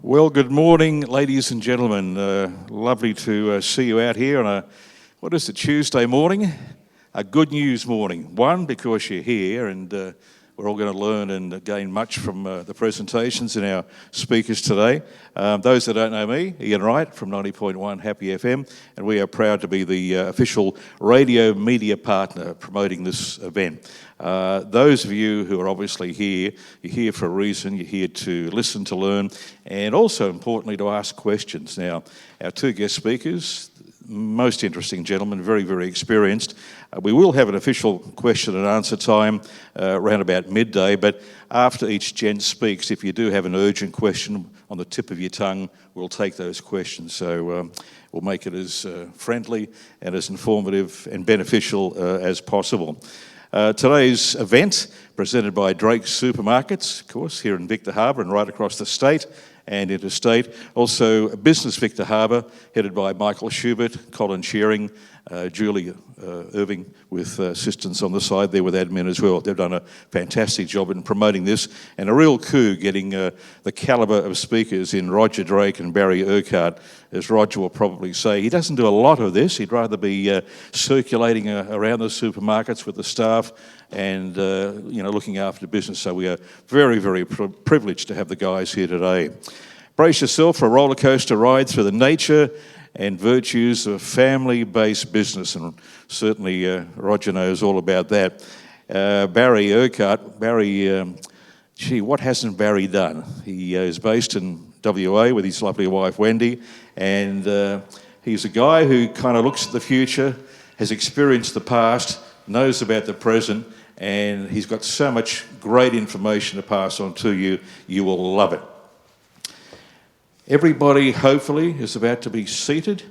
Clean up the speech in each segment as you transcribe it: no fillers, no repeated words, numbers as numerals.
Well, good morning, ladies and gentlemen. Lovely to see you out here on a Tuesday morning? A good news morning. One, because you're here and we're all going to learn and gain much from the presentations and our speakers today. Those that don't know me, Ian Wright from 90.1 Happy FM, and we are proud to be the official radio media partner promoting this event. Those of you who are obviously here, you're here for a reason. You're here to listen, to learn, and also importantly to ask questions. Now, our two guest speakers, most interesting gentlemen, very, very experienced. We will have an official question and answer time around about midday, but after each gent speaks, if you do have an urgent question on the tip of your tongue, we'll take those questions. So we'll make it as friendly and as informative and beneficial as possible. Today's event, presented by Drake Supermarkets, of course, here in Victa Harbour and right across the state and interstate. Also, Business Victa Harbour, headed by Michael Schubert, Colin Shearing, Julie Irving with assistants on the side there with admin as well. They've done a fantastic job in promoting this, and a real coup getting the calibre of speakers in Drake and Barry Urquhart. As Roger will probably say, he doesn't do a lot of this. He'd rather be circulating around the supermarkets with the staff and looking after business. So we are very, very privileged to have the guys here today. Brace yourself for a roller coaster ride through the nature and virtues of family-based business, and certainly Roger knows all about that. Barry Urquhart, what hasn't Barry done? He is based in WA with his lovely wife Wendy, and he's a guy who kind of looks at the future, has experienced the past, knows about the present, and he's got so much great information to pass on to you. You will love it. Everybody, hopefully, is about to be seated.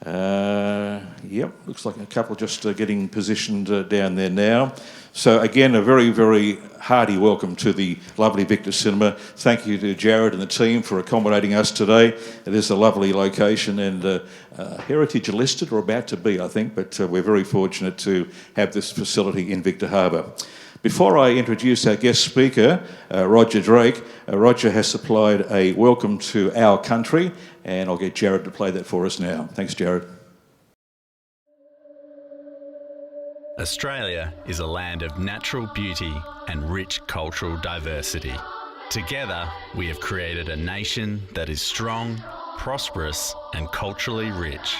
Yep, looks like a couple just getting positioned down there now. So again, a very, very hearty welcome to the lovely Victa Cinema. Thank you to Jared and the team for accommodating us today. It is a lovely location and heritage listed, or about to be, I think, but we're very fortunate to have this facility in Victa Harbour. Before I introduce our guest speaker, Roger Drake, Roger has supplied a welcome to our country, and I'll get Jared to play that for us now. Thanks, Jared. Australia is a land of natural beauty and rich cultural diversity. Together, we have created a nation that is strong, prosperous, and culturally rich.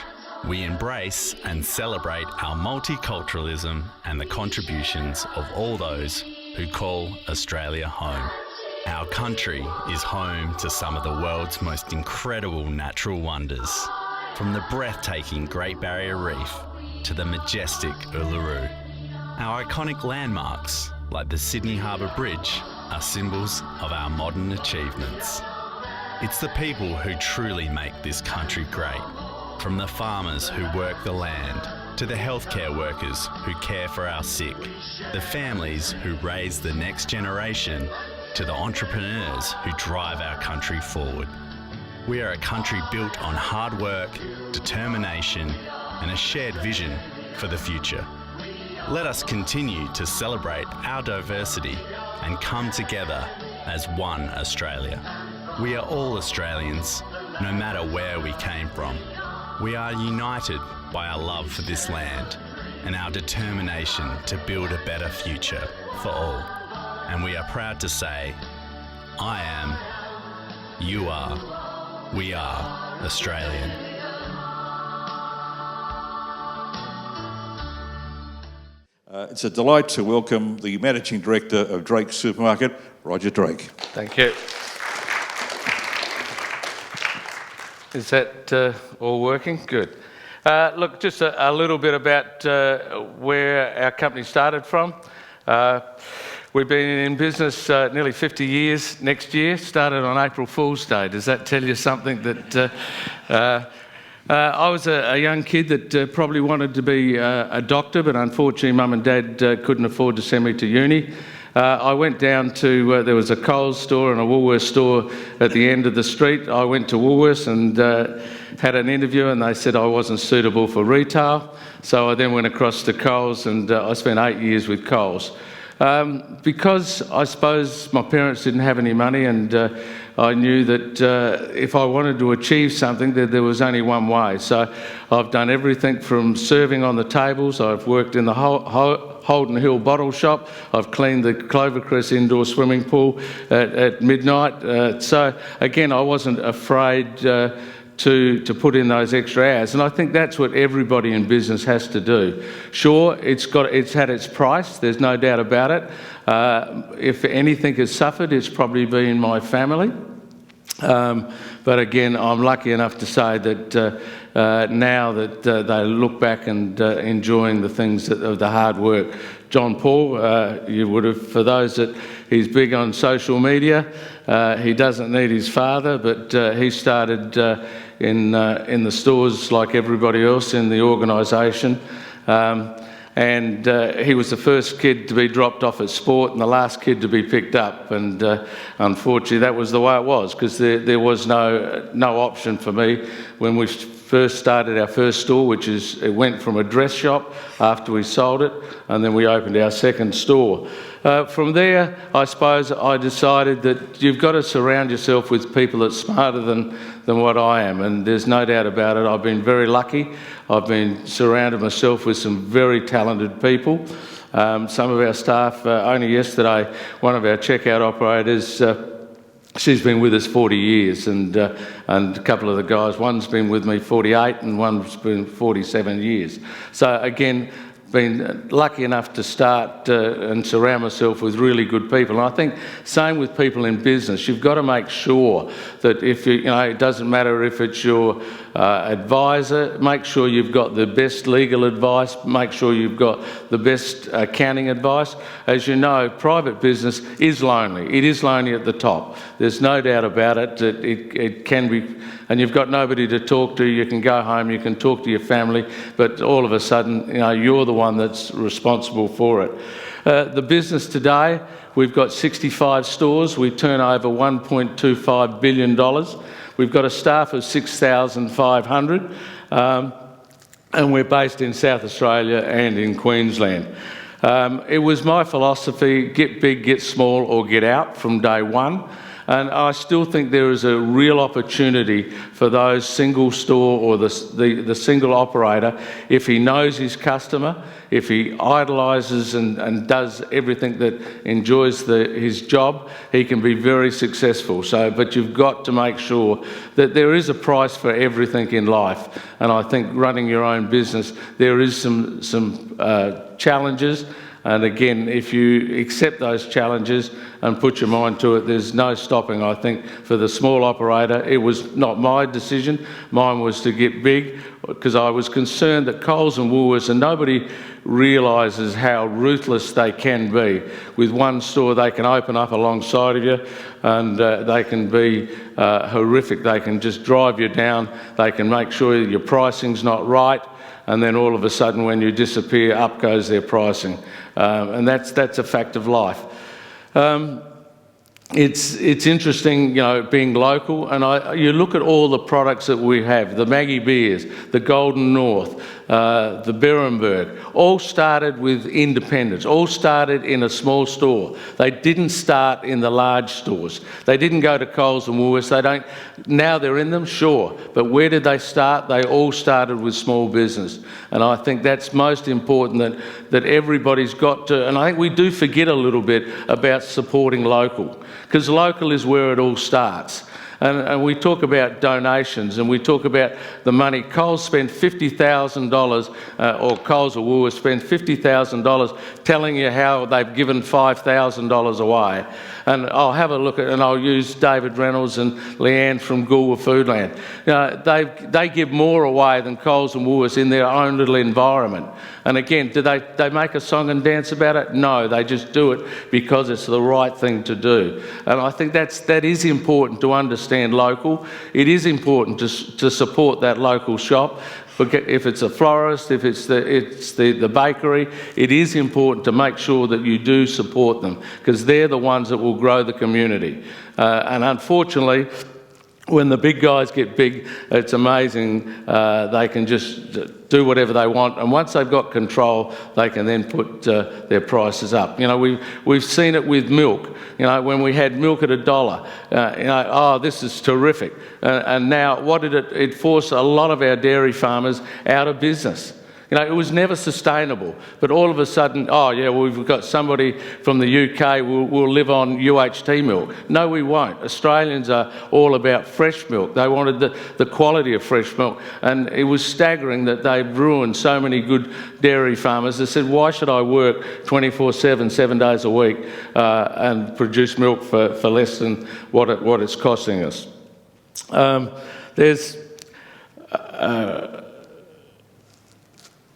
We embrace and celebrate our multiculturalism and the contributions of all those who call Australia home. Our country is home to some of the world's most incredible natural wonders, from the breathtaking Great Barrier Reef to the majestic Uluru. Our iconic landmarks, like the Sydney Harbour Bridge, are symbols of our modern achievements. It's the people who truly make this country great. From the farmers who work the land, to the healthcare workers who care for our sick, the families who raise the next generation, to the entrepreneurs who drive our country forward. We are a country built on hard work, determination, and a shared vision for the future. Let us continue to celebrate our diversity and come together as one Australia. We are all Australians, no matter where we came from. We are united by our love for this land and our determination to build a better future for all. And we are proud to say, I am, you are, we are Australian. It's a delight to welcome the Managing Director of Drake Supermarket, Roger Drake. Thank you. Is that all working? Good. Look, just a little bit about where our company started from. We've been in business nearly 50 years next year, started on April Fool's Day. Does that tell you something? That I was a young kid that probably wanted to be a doctor, but unfortunately Mum and Dad couldn't afford to send me to uni. I went down to, there was a Coles store and a Woolworths store at the end of the street. I went to Woolworths and had an interview, and they said I wasn't suitable for retail. So I then went across to Coles, and I spent 8 years with Coles. Because I suppose my parents didn't have any money, and I knew that if I wanted to achieve something, that there was only one way. So I've done everything from serving on the tables. I've worked in the Holden Hill bottle shop. I've cleaned the Clovercrest indoor swimming pool at midnight. So again, I wasn't afraid to put in those extra hours, and I think that's what everybody in business has to do. Sure, it's had its price, there's no doubt about it. If anything has suffered, it's probably been my family. But again, I'm lucky enough to say that now that they look back and enjoying the things of the hard work. John Paul, you would have, for those that he's big on social media, he doesn't need his father, but he started in the stores like everybody else in the organisation. And he was the first kid to be dropped off at sport and the last kid to be picked up. And unfortunately, that was the way it was, because there was no option for me when we first started our first store, it went from a dress shop after we sold it, and then we opened our second store. From there, I suppose I decided that you've got to surround yourself with people that's smarter than what I am, and there's no doubt about it. I've been very lucky. I've been surrounded myself with some very talented people. Some of our staff, only yesterday, one of our checkout operators, she's been with us 40 years, and a couple of the guys, one's been with me 48 and one's been 47 years. So again, been lucky enough to start and surround myself with really good people. And I think same with people in business. You've got to make sure that if you know, it doesn't matter if it's your advisor, make sure you've got the best legal advice, make sure you've got the best accounting advice. As you know, private business is lonely. It is lonely at the top. There's no doubt about it. It can be, and you've got nobody to talk to. You can go home, you can talk to your family, but all of a sudden, you know, you're the one that's responsible for it. The business today, we've got 65 stores. We turn over $1.25 billion. We've got a staff of 6,500, and we're based in South Australia and in Queensland. It was my philosophy, get big, get small, or get out from day one. And I still think there is a real opportunity for those single store or the single operator, if he knows his customer, if he idolises and does everything that enjoys his job, he can be very successful. So, but you've got to make sure that there is a price for everything in life. And I think running your own business, there is some challenges. And again, if you accept those challenges and put your mind to it, there's no stopping. I think for the small operator, it was not my decision. Mine was to get big, because I was concerned that Coles and Woolworths, and nobody realises how ruthless they can be. With one store, they can open up alongside of you, and they can be horrific. They can just drive you down. They can make sure your pricing's not right. And then all of a sudden, when you disappear, up goes their pricing. And that's a fact of life. It's interesting, you know, being local, and you look at all the products that we have, the Maggie beers, the Golden North, the Berenberg, all started with independents, all started in a small store. They didn't start in the large stores. They didn't go to Coles and Woolworths. Now they're in them, sure, but where did they start? They all started with small business. And I think that's most important, that everybody's got to, and I think we do forget a little bit about supporting local, because local is where it all starts. And we talk about donations, and we talk about the money. Coles spent $50,000, or Coles or Woolworths spent $50,000 telling you how they've given $5,000 away. And I'll have a look at, and I'll use David Reynolds and Leanne from Goolwa Foodland. You know, they give more away than Coles and Woolworths in their own little environment. And again, do they make a song and dance about it? No, they just do it because it's the right thing to do. And I think that is important to understand local. It is important to support that local shop. If it's a florist, if it's the bakery, it is important to make sure that you do support them, because they're the ones that will grow the community. And unfortunately, when the big guys get big, it's amazing. They can just do whatever they want, and once they've got control, they can then put their prices up. You know, we've seen it with milk. You know, when we had milk at $1, you know, oh, this is terrific. And now, what did it? It forced a lot of our dairy farmers out of business. You know, it was never sustainable, but all of a sudden, oh yeah, well, we've got somebody from the UK, we'll live on UHT milk. No, we won't. Australians are all about fresh milk. They wanted the quality of fresh milk, and it was staggering that they've ruined so many good dairy farmers. They said, why should I work 24/7, 7 days a week, and produce milk for less than what it's costing us?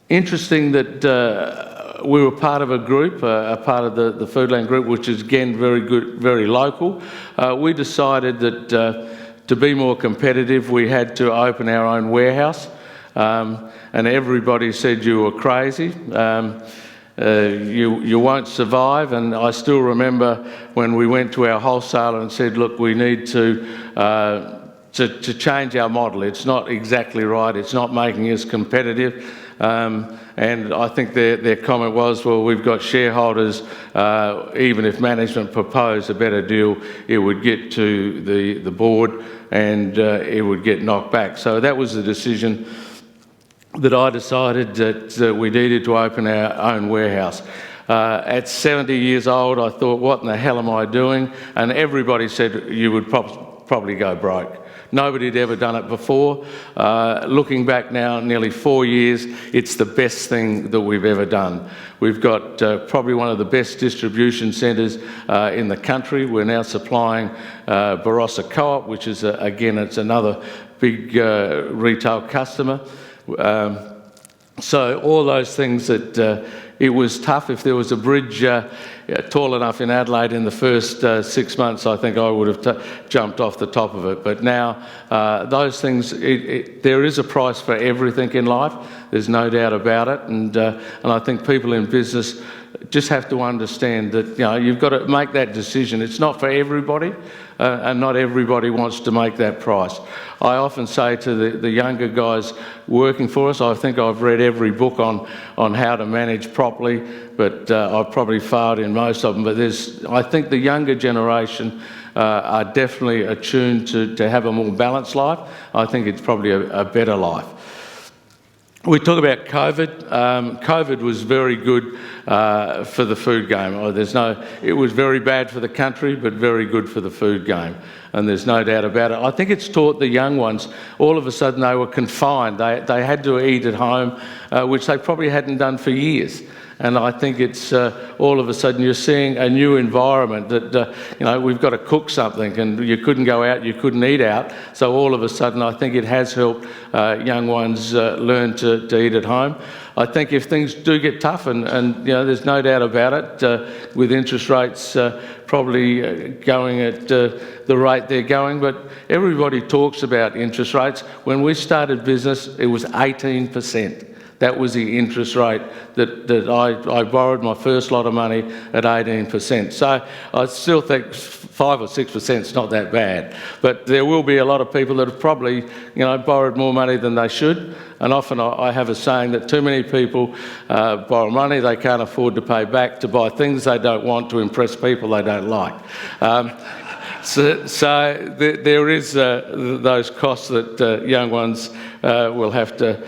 Interesting that we were part of a group, a part of the Foodland group, which is again very good, very local. We decided that to be more competitive, we had to open our own warehouse, and everybody said you were crazy. You won't survive. And I still remember when we went to our wholesaler and said, look, we need to change our model. It's not exactly right. It's not making us competitive. And I think their comment was, well, we've got shareholders, even if management proposed a better deal, it would get to the board and it would get knocked back. So that was the decision that I decided that we needed to open our own warehouse. At 70 years old, I thought, what in the hell am I doing? And everybody said you would probably go broke. Nobody had ever done it before. Looking back now, nearly 4 years, it's the best thing that we've ever done. We've got probably one of the best distribution centres in the country. We're now supplying Barossa Co-op, which is, again, it's another big retail customer. So all those things that it was tough. If there was a bridge tall enough in Adelaide in the first 6 months, I think I would have jumped off the top of it. But now those things, there is a price for everything in life. There's no doubt about it. And I think people in business just have to understand that, you know, you've got to make that decision. It's not for everybody, and not everybody wants to make that price. I often say to the younger guys working for us, I think I've read every book on how to manage properly, but I've probably failed in most of them. But I think the younger generation are definitely attuned to have a more balanced life. I think it's probably a better life. We talk about COVID. COVID was very good for the food game. It was very bad for the country, but very good for the food game. And there's no doubt about it. I think it's taught the young ones, all of a sudden they were confined. They had to eat at home, which they probably hadn't done for years. And I think it's all of a sudden you're seeing a new environment that, you know, we've got to cook something and you couldn't go out, you couldn't eat out. So all of a sudden I think it has helped young ones learn to eat at home. I think if things do get tough, and you know, there's no doubt about it, with interest rates probably going at the rate they're going, but everybody talks about interest rates. When we started business, it was 18%. That was the interest rate that I borrowed my first lot of money at 18%. So I still think 5 or 6% is not that bad. But there will be a lot of people that have probably, you know, borrowed more money than they should. And often I have a saying that too many people borrow money they can't afford to pay back to buy things they don't want to impress people they don't like. So there is those costs that young ones will have to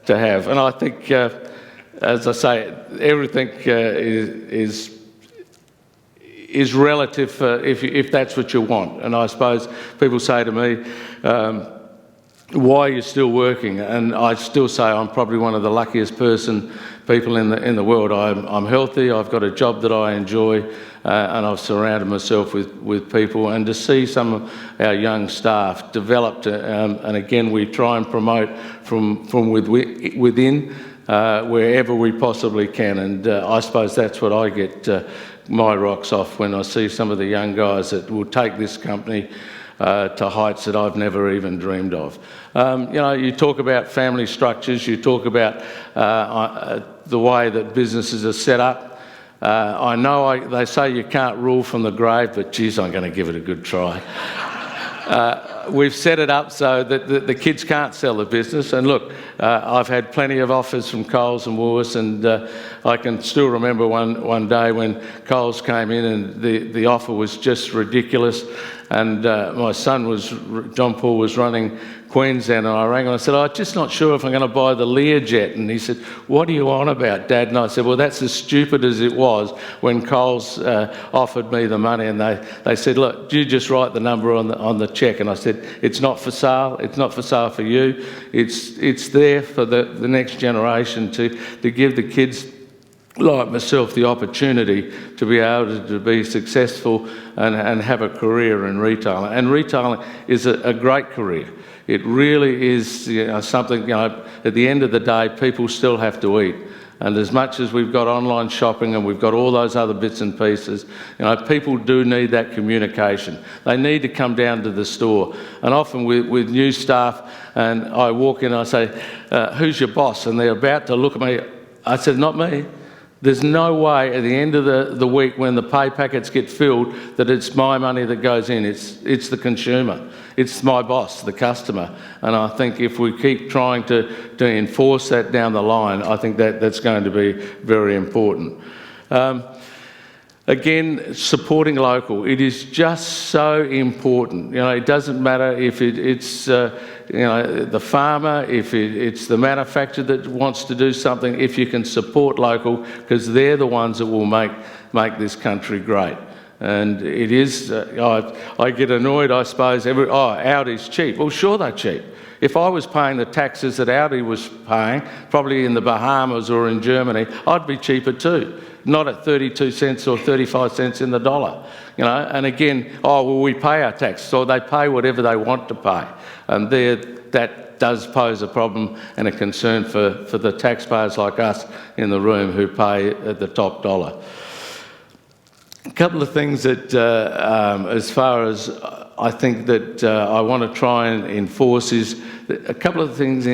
have. And I think, as I say, everything is relative if that's what you want. And I suppose people say to me, why are you still working? And I still say I'm probably one of the luckiest people in the world. I'm healthy, I've got a job that I enjoy, and I've surrounded myself with people. And to see some of our young staff developed, and again we try and promote from within wherever we possibly can. And I suppose that's what I get my rocks off when I see some of the young guys that will take this company to heights that I've never even dreamed of. You know, you talk about family structures, you talk about the way that businesses are set up. I know they say you can't rule from the grave, but geez, I'm going to give it a good try. we've set it up so that the kids can't sell the business. And look, I've had plenty of offers from Coles and Woolworths, and I can still remember one day when Coles came in and the offer was just ridiculous. And my son John Paul was running Queensland, and I rang him and I said, I'm just not sure if I'm going to buy the Learjet. And he said, what are you on about, Dad? And I said, well, that's as stupid as it was when Coles offered me the money, and they said, look, you just write the number on the cheque. And I said, it's not for sale. It's not for sale for you. It's there for the next generation to give the kids like myself the opportunity to be able to be successful and have a career in retailing. And retailing is a great career. It really is something, at the end of the day, people still have to eat. And as much as we've got online shopping and we've got all those other bits and pieces, people do need that communication. They need to come down to the store. And often with new staff, and I walk in and I say, who's your boss? And they're about to look at me. I said, not me. There's no way at the end of the week when the pay packets get filled that it's my money that goes in. It's the consumer. It's my boss, the customer. And I think if we keep trying to enforce that down the line, I think that's going to be very important. Again, supporting local. It is just so important. It doesn't matter if it's the farmer, if it's the manufacturer that wants to do something, if you can support local, because they're the ones that will make this country great. And it is, I get annoyed, I suppose, Audi's cheap. Well, sure they're cheap. If I was paying the taxes that Audi was paying, probably in the Bahamas or in Germany, I'd be cheaper too. Not at 32 cents or 35 cents in the dollar. And again, we pay our tax, so they pay whatever they want to pay. And that does pose a problem and a concern for the taxpayers like us in the room who pay at the top dollar. A couple of things that, as far as I think that I want to try and enforce is a couple of things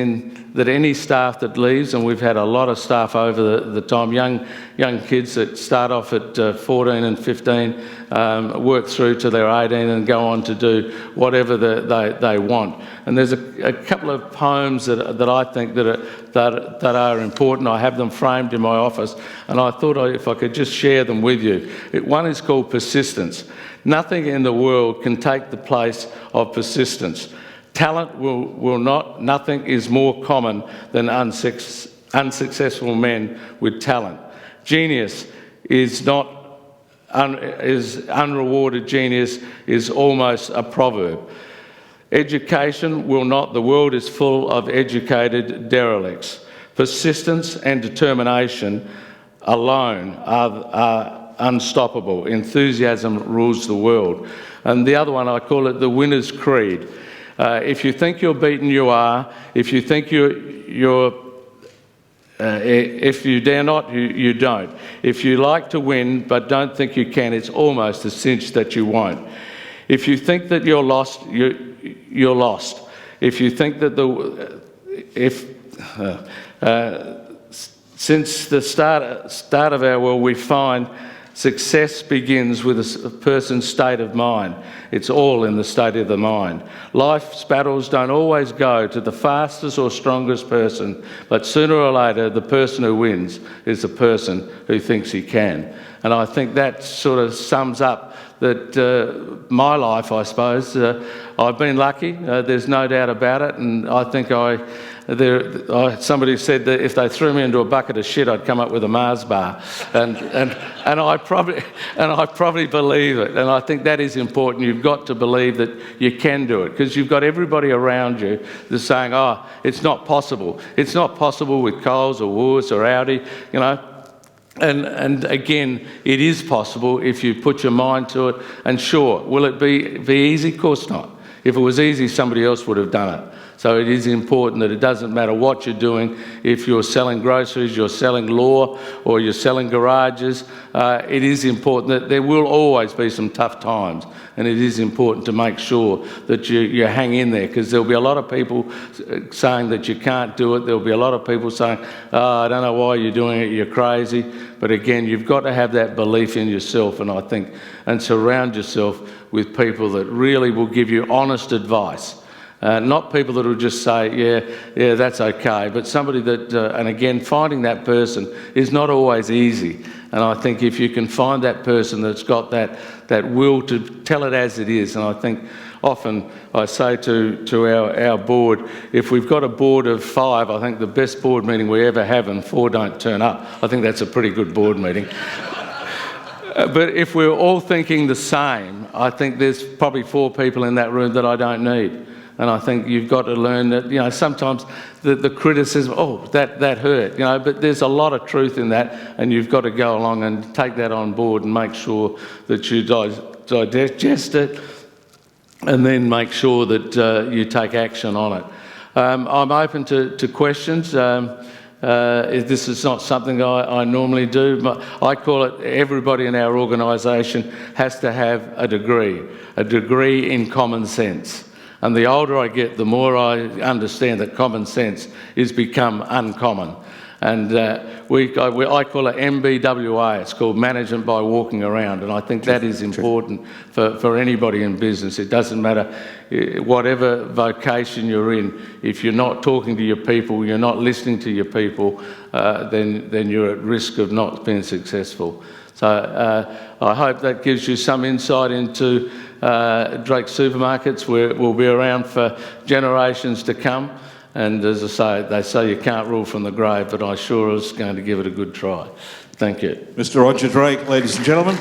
that any staff that leaves, and we've had a lot of staff over the time, young kids that start off at 14 and 15, work through to their 18 and go on to do whatever they want. And there's a couple of poems that I think that are important. I have them framed in my office, and I thought if I could just share them with you. One is called Persistence. Nothing in the world can take the place of persistence. Talent will not. Nothing is more common than unsuccessful men with talent. Genius is unrewarded. Genius is almost a proverb. Education will not. The world is full of educated derelicts. Persistence and determination alone are unstoppable. Enthusiasm rules the world. And the other one, I call it the winner's creed. If you think you're beaten, you are. If you think if you dare not, you don't. If you like to win but don't think you can, it's almost a cinch that you won't. If you think that you're lost, you're lost. If you think that since the start of our world, we find success begins with a person's state of mind. It's all in the state of the mind. Life's battles don't always go to the fastest or strongest person, but sooner or later, the person who wins is the person who thinks he can. And I think that sort of sums up that my life, I suppose. I've been lucky, there's no doubt about it, and I think somebody said that if they threw me into a bucket of shit, I'd come up with a Mars bar, and I probably believe it, and I think that is important. You've got to believe that you can do it, because you've got everybody around you that's saying, it's not possible. It's not possible with Coles or Woolworths or Audi, And again, it is possible if you put your mind to it. And sure, will it be easy? Of course not. If it was easy, somebody else would have done it. So it is important that it doesn't matter what you're doing. If you're selling groceries, you're selling law, or you're selling garages, it is important that there will always be some tough times. and it is important to make sure that you hang in there, because there'll be a lot of people saying that you can't do it. There'll be a lot of people saying, oh, I don't know why you're doing it, you're crazy. But again, you've got to have that belief in yourself, and I think, and surround yourself with people that really will give you honest advice. Not people that will just say, yeah, that's okay, but somebody that, and again, finding that person is not always easy. And I think if you can find that person that's got that will to tell it as it is, and I think often I say to our board, if we've got a board of 5, I think the best board meeting we ever have and 4 don't turn up, I think that's a pretty good board meeting. But if we're all thinking the same, I think there's probably 4 people in that room that I don't need. And I think you've got to learn that, sometimes the criticism, oh, that hurt, but there's a lot of truth in that, and you've got to go along and take that on board and make sure that you digest it, and then make sure that you take action on it. I'm open to questions. This is not something I normally do, but I call it everybody in our organisation has to have a degree in common sense. And the older I get, the more I understand that common sense is become uncommon. And I call it MBWA, it's called Management by Walking Around, and I think that is important for anybody in business. It doesn't matter whatever vocation you're in, if you're not talking to your people, you're not listening to your people, then you're at risk of not being successful. So I hope that gives you some insight into Drake Supermarkets, where we'll be around for generations to come. And as I say, they say you can't rule from the grave, but I sure was going to give it a good try. Thank you. Mr. Roger Drake, ladies and gentlemen.